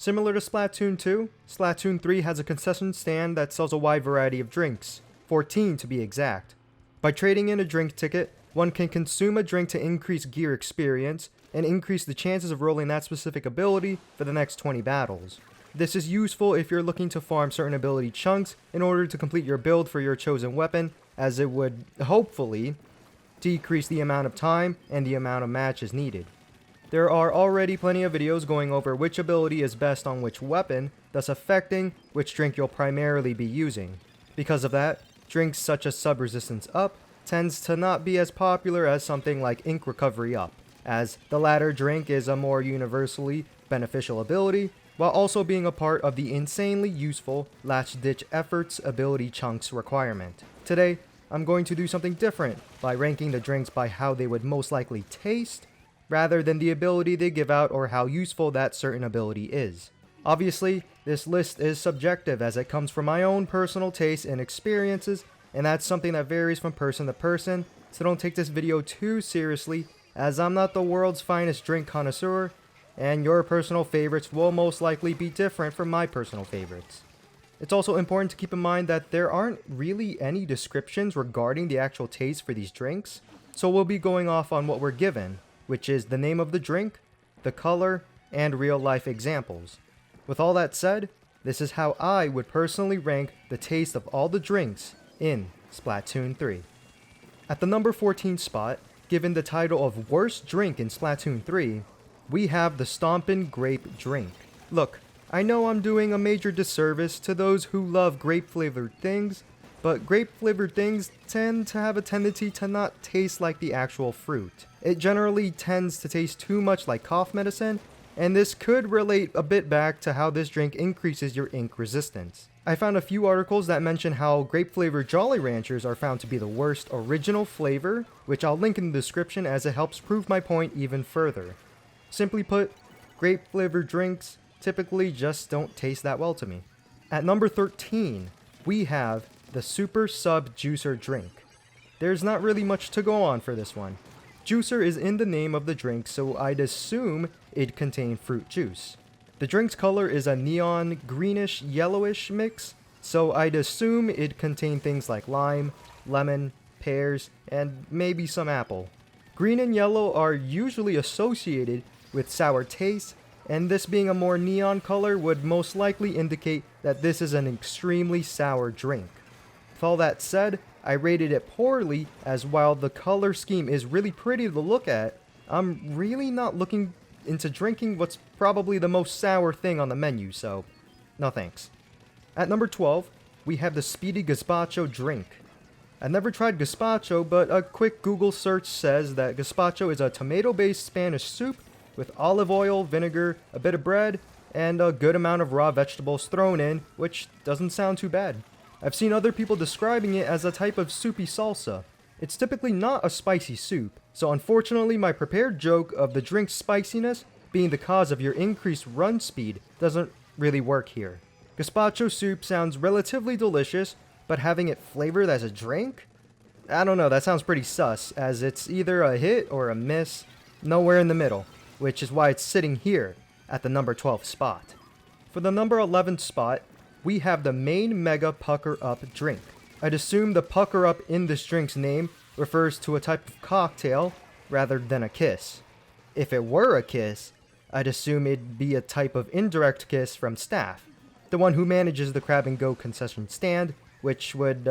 Similar to Splatoon 2, Splatoon 3 has a concession stand that sells a wide variety of drinks, 14 to be exact. By trading in a drink ticket, one can consume a drink to increase gear experience and increase the chances of rolling that specific ability for the next 20 battles. This is useful if you're looking to farm certain ability chunks in order to complete your build for your chosen weapon, as it would, hopefully, decrease the amount of time and the amount of matches needed. There are already plenty of videos going over which ability is best on which weapon, thus affecting which drink you'll primarily be using. Because of that, drinks such as Sub Resistance Up tends to not be as popular as something like Ink Recovery Up, as the latter drink is a more universally beneficial ability, while also being a part of the insanely useful Last Ditch Efforts ability chunks requirement. Today, I'm going to do something different by ranking the drinks by how they would most likely taste, rather than the ability they give out or how useful that certain ability is. Obviously, this list is subjective as it comes from my own personal tastes and experiences, and that's something that varies from person to person, so don't take this video too seriously, as I'm not the world's finest drink connoisseur, and your personal favorites will most likely be different from my personal favorites. It's also important to keep in mind that there aren't really any descriptions regarding the actual taste for these drinks, so we'll be going off on what we're given, which is the name of the drink, the color, and real-life examples. With all that said, this is how I would personally rank the taste of all the drinks in Splatoon 3. At the number 14 spot, given the title of Worst Drink in Splatoon 3, we have the Stompin' Grape Drink. Look, I know I'm doing a major disservice to those who love grape-flavored things, but grape-flavored things tend to have a tendency to not taste like the actual fruit. It generally tends to taste too much like cough medicine, and this could relate a bit back to how this drink increases your ink resistance. I found a few articles that mention how grape-flavored Jolly Ranchers are found to be the worst original flavor, which I'll link in the description as it helps prove my point even further. Simply put, grape-flavored drinks typically just don't taste that well to me. At number 13, we have the Super Sub Juicer drink. There's not really much to go on for this one. Juicer is in the name of the drink, so I'd assume it'd contain fruit juice. The drink's color is a neon greenish-yellowish mix, so I'd assume it'd contain things like lime, lemon, pears, and maybe some apple. Green and yellow are usually associated with sour taste, and this being a more neon color would most likely indicate that this is an extremely sour drink. With all that said, I rated it poorly, as while the color scheme is really pretty to look at, I'm really not looking into drinking what's probably the most sour thing on the menu, so no thanks. At number 12, we have the Speedy Gazpacho drink. I've never tried gazpacho, but a quick Google search says that gazpacho is a tomato-based Spanish soup with olive oil, vinegar, a bit of bread, and a good amount of raw vegetables thrown in, which doesn't sound too bad. I've seen other people describing it as a type of soupy salsa. It's typically not a spicy soup, so unfortunately my prepared joke of the drink's spiciness being the cause of your increased run speed doesn't really work here. Gazpacho soup sounds relatively delicious, but having it flavored as a drink? I don't know, that sounds pretty sus, as it's either a hit or a miss, nowhere in the middle, which is why it's sitting here at the number 12 spot. For the number 11 spot, we have the main Mega Pucker Up drink. I'd assume the Pucker Up in this drink's name refers to a type of cocktail rather than a kiss. If it were a kiss, I'd assume it'd be a type of indirect kiss from staff, the one who manages the Grab and Go concession stand, which would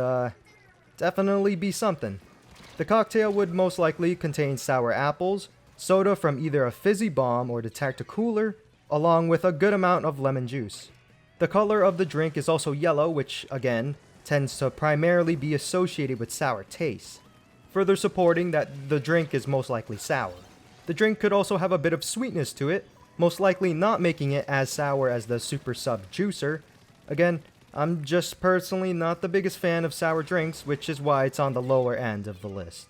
definitely be something. The cocktail would most likely contain sour apples, soda from either a fizzy bomb or detector cooler, along with a good amount of lemon juice. The color of the drink is also yellow, which, again, tends to primarily be associated with sour taste, further supporting that the drink is most likely sour. The drink could also have a bit of sweetness to it, most likely not making it as sour as the Super Sub Juicer. Again, I'm just personally not the biggest fan of sour drinks, which is why it's on the lower end of the list.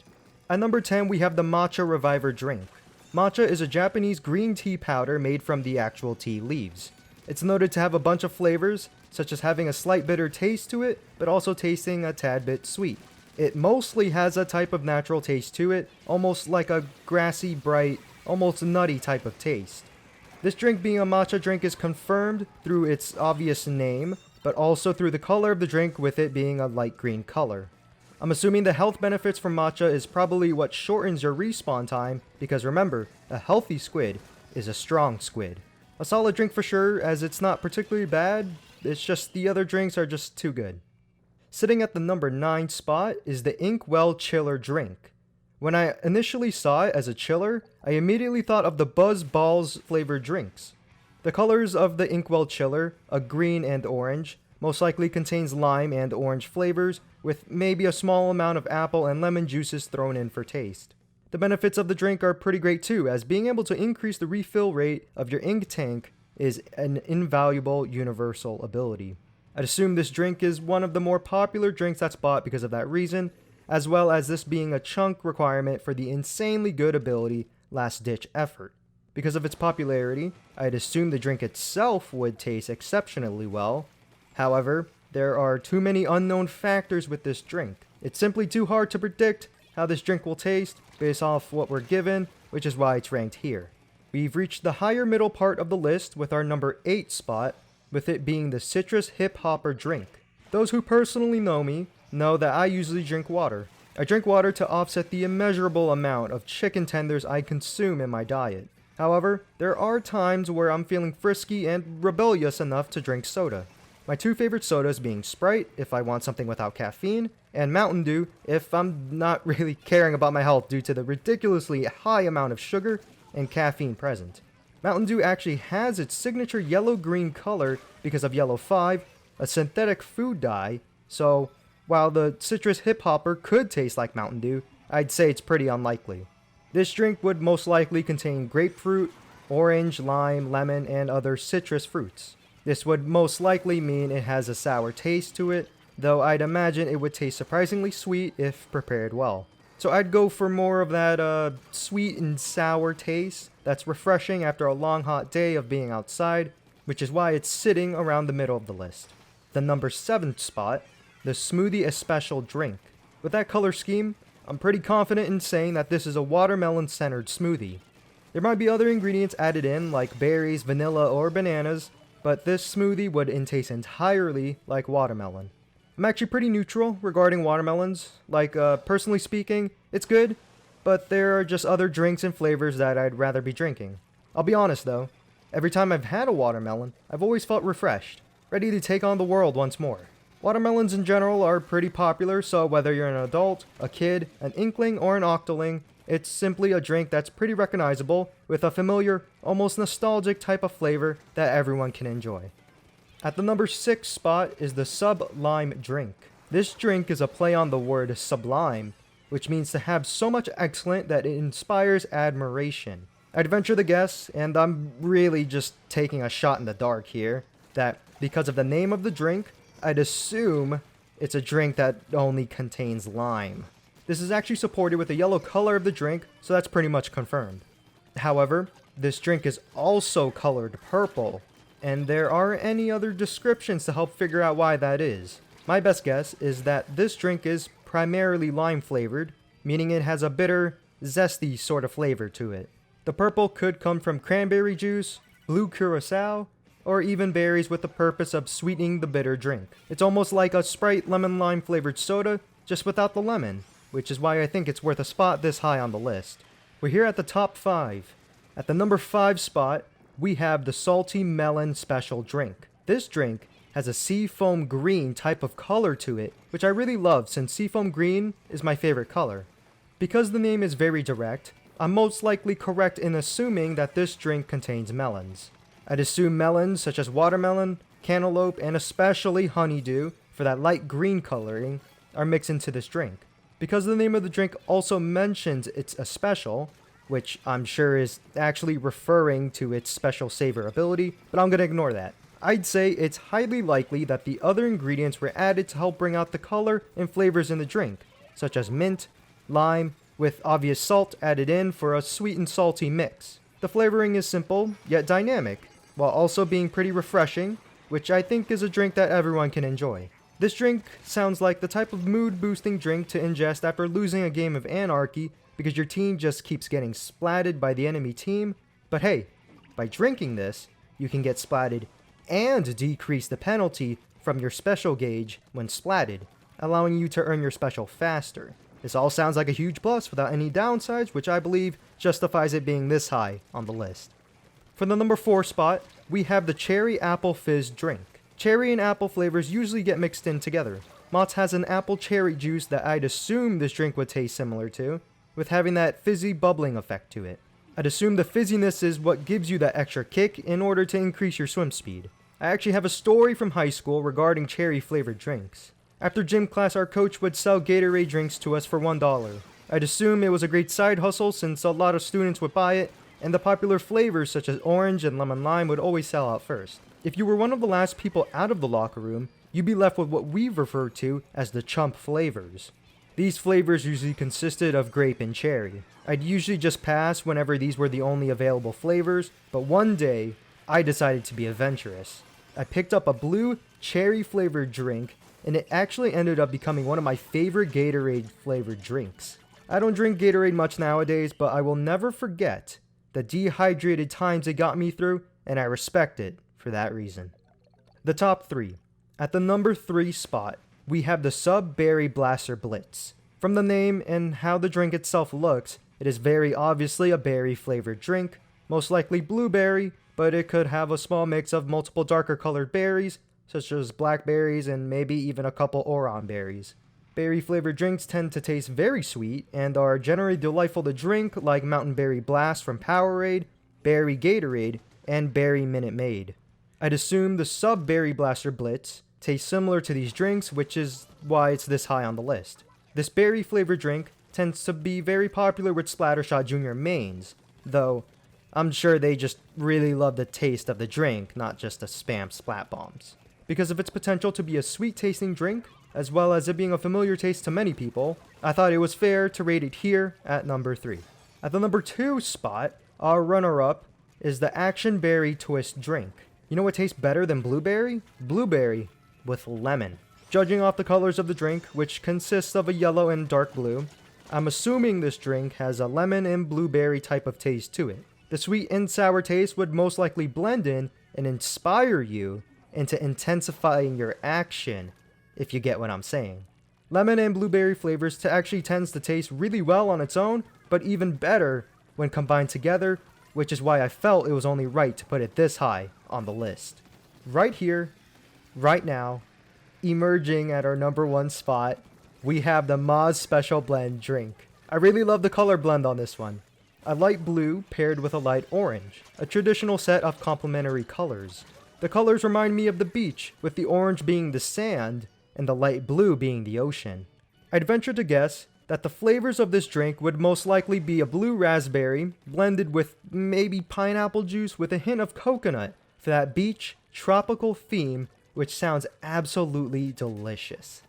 At number 10, we have the Matcha Reviver drink. Matcha is a Japanese green tea powder made from the actual tea leaves. It's noted to have a bunch of flavors, such as having a slight bitter taste to it, but also tasting a tad bit sweet. It mostly has a type of natural taste to it, almost like a grassy, bright, almost nutty type of taste. This drink being a matcha drink is confirmed through its obvious name, but also through the color of the drink, with it being a light green color. I'm assuming the health benefits from matcha is probably what shortens your respawn time, because remember, a healthy squid is a strong squid. A solid drink for sure, as it's not particularly bad, it's just the other drinks are just too good. Sitting at the number 9 spot is the Inkwell Chiller drink. When I initially saw it as a chiller, I immediately thought of the Buzz Balls flavored drinks. The colors of the Inkwell Chiller, a green and orange, most likely contains lime and orange flavors, with maybe a small amount of apple and lemon juices thrown in for taste. The benefits of the drink are pretty great too, as being able to increase the refill rate of your ink tank is an invaluable universal ability. I'd assume this drink is one of the more popular drinks that's bought because of that reason, as well as this being a chunk requirement for the insanely good ability Last Ditch Effort. Because of its popularity, I'd assume the drink itself would taste exceptionally well. However, there are too many unknown factors with this drink. It's simply too hard to predict how this drink will taste based off what we're given, which is why it's ranked here. We've reached the higher middle part of the list with our number 8 spot, with it being the Citrus Hip Hopper drink. Those who personally know me know that I usually drink water. I drink water to offset the immeasurable amount of chicken tenders I consume in my diet. However, there are times where I'm feeling frisky and rebellious enough to drink soda. My two favorite sodas being Sprite, if I want something without caffeine, and Mountain Dew, if I'm not really caring about my health due to the ridiculously high amount of sugar and caffeine present. Mountain Dew actually has its signature yellow-green color because of Yellow 5, a synthetic food dye, so while the Citrus Hip Hopper could taste like Mountain Dew, I'd say it's pretty unlikely. This drink would most likely contain grapefruit, orange, lime, lemon, and other citrus fruits. This would most likely mean it has a sour taste to it, though I'd imagine it would taste surprisingly sweet if prepared well. So I'd go for more of that sweet and sour taste that's refreshing after a long hot day of being outside, which is why it's sitting around the middle of the list. The number 7 spot, the Smoothie Especial drink. With that color scheme, I'm pretty confident in saying that this is a watermelon-centered smoothie. There might be other ingredients added in, like berries, vanilla, or bananas, but this smoothie would taste entirely like watermelon. I'm actually pretty neutral regarding watermelons. Personally speaking, it's good, but there are just other drinks and flavors that I'd rather be drinking. I'll be honest though, every time I've had a watermelon, I've always felt refreshed, ready to take on the world once more. Watermelons in general are pretty popular, so whether you're an adult, a kid, an inkling, or an octoling, it's simply a drink that's pretty recognizable, with a familiar, almost nostalgic type of flavor that everyone can enjoy. At the number 6 spot is the Sublime drink. This drink is a play on the word sublime, which means to have so much excellent that it inspires admiration. I'd venture the guess, and I'm really just taking a shot in the dark here, that because of the name of the drink, I'd assume it's a drink that only contains lime. This is actually supported with the yellow color of the drink, so that's pretty much confirmed. However, this drink is also colored purple, and there aren't any other descriptions to help figure out why that is. My best guess is that this drink is primarily lime flavored, meaning it has a bitter, zesty sort of flavor to it. The purple could come from cranberry juice, blue curacao, or even berries with the purpose of sweetening the bitter drink. It's almost like a Sprite lemon lime flavored soda, just without the lemon, which is why I think it's worth a spot this high on the list. We're here at the top 5. At the number 5 spot, we have the Salty Melon Special drink. This drink has a seafoam green type of color to it, which I really love since seafoam green is my favorite color. Because the name is very direct, I'm most likely correct in assuming that this drink contains melons. I'd assume melons such as watermelon, cantaloupe, and especially honeydew, for that light green coloring, are mixed into this drink. Because the name of the drink also mentions it's a special, which I'm sure is actually referring to its special savor ability, but I'm gonna ignore that. I'd say it's highly likely that the other ingredients were added to help bring out the color and flavors in the drink, such as mint, lime, with obvious salt added in for a sweet and salty mix. The flavoring is simple, yet dynamic, while also being pretty refreshing, which I think is a drink that everyone can enjoy. This drink sounds like the type of mood-boosting drink to ingest after losing a game of Anarchy because your team just keeps getting splatted by the enemy team, but hey, By drinking this, you can get splatted and decrease the penalty from your special gauge when splatted, allowing you to earn your special faster. This all sounds like a huge plus without any downsides, which I believe justifies it being this high on the list. For the number 4 spot, we have the Cherry Apple Fizz drink. Cherry and apple flavors usually get mixed in together. Mott's has an apple cherry juice that I'd assume this drink would taste similar to, with having that fizzy bubbling effect to it. I'd assume the fizziness is what gives you that extra kick in order to increase your swim speed. I actually have a story from high school regarding cherry flavored drinks. After gym class, our coach would sell Gatorade drinks to us for $1. I'd assume it was a great side hustle since a lot of students would buy it, and the popular flavors such as orange and lemon lime would always sell out first. If you were one of the last people out of the locker room, you'd be left with what we refer to as the chump flavors. These flavors usually consisted of grape and cherry. I'd usually just pass whenever these were the only available flavors, but one day, I decided to be adventurous. I picked up a blue cherry flavored drink, and it actually ended up becoming one of my favorite Gatorade flavored drinks. I don't drink Gatorade much nowadays, but I will never forget the dehydrated times it got me through, and I respect it for that reason. The top 3. At the number 3 spot, we have the Sub Berry Blaster Blitz. From the name and how the drink itself looks, it is very obviously a berry flavored drink, most likely blueberry, but it could have a small mix of multiple darker colored berries, such as blackberries and maybe even a couple Oran berries. Berry flavored drinks tend to taste very sweet and are generally delightful to drink, like Mountain Berry Blast from Powerade, Berry Gatorade, and Berry Minute Maid. I'd assume the Sub Berry Blaster Blitz tastes similar to these drinks, which is why it's this high on the list. This berry flavored drink tends to be very popular with Splattershot Junior mains, though I'm sure they just really love the taste of the drink, not just to spam splat bombs. Because of its potential to be a sweet tasting drink, as well as it being a familiar taste to many people, I thought it was fair to rate it here at number 3. At the number 2 spot, our runner-up is the Action Berry Twist drink. You know what tastes better than blueberry? Blueberry with lemon. Judging off the colors of the drink, which consists of a yellow and dark blue, I'm assuming this drink has a lemon and blueberry type of taste to it. The sweet and sour taste would most likely blend in and inspire you into intensifying your action, if you get what I'm saying. Lemon and blueberry flavors actually tends to taste really well on its own, but even better when combined together, which is why I felt it was only right to put it this high on the list. Right here, right now, emerging at our number 1 spot, we have the Moz Special Blend drink. I really love the color blend on this one. A light blue paired with a light orange, a traditional set of complementary colors. The colors remind me of the beach, with the orange being the sand and the light blue being the ocean. I'd venture to guess that the flavors of this drink would most likely be a blue raspberry blended with maybe pineapple juice with a hint of coconut for that beach tropical theme, which sounds absolutely delicious.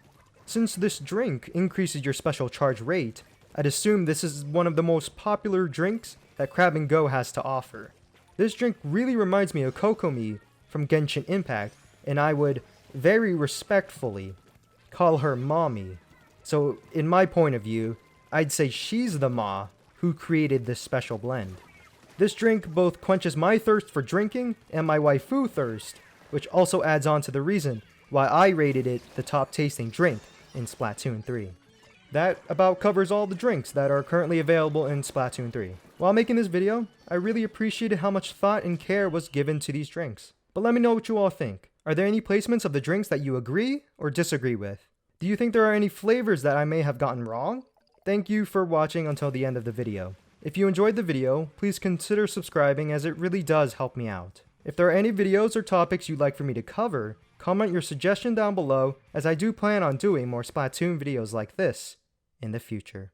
Since this drink increases your special charge rate, I'd assume this is one of the most popular drinks that Crab and Go has to offer. This drink really reminds me of Kokomi from Genshin Impact, and I would very respectfully call her mommy. So in my point of view, I'd say she's the ma who created this special blend. This drink both quenches my thirst for drinking and my waifu thirst, which also adds on to the reason why I rated it the top tasting drink in Splatoon 3. That about covers all the drinks that are currently available in Splatoon 3. While making this video, I really appreciated how much thought and care was given to these drinks. But let me know what you all think. Are there any placements of the drinks that you agree or disagree with? Do you think there are any flavors that I may have gotten wrong? Thank you for watching until the end of the video. If you enjoyed the video, please consider subscribing as it really does help me out. If there are any videos or topics you'd like for me to cover, comment your suggestion down below, as I do plan on doing more Splatoon videos like this in the future.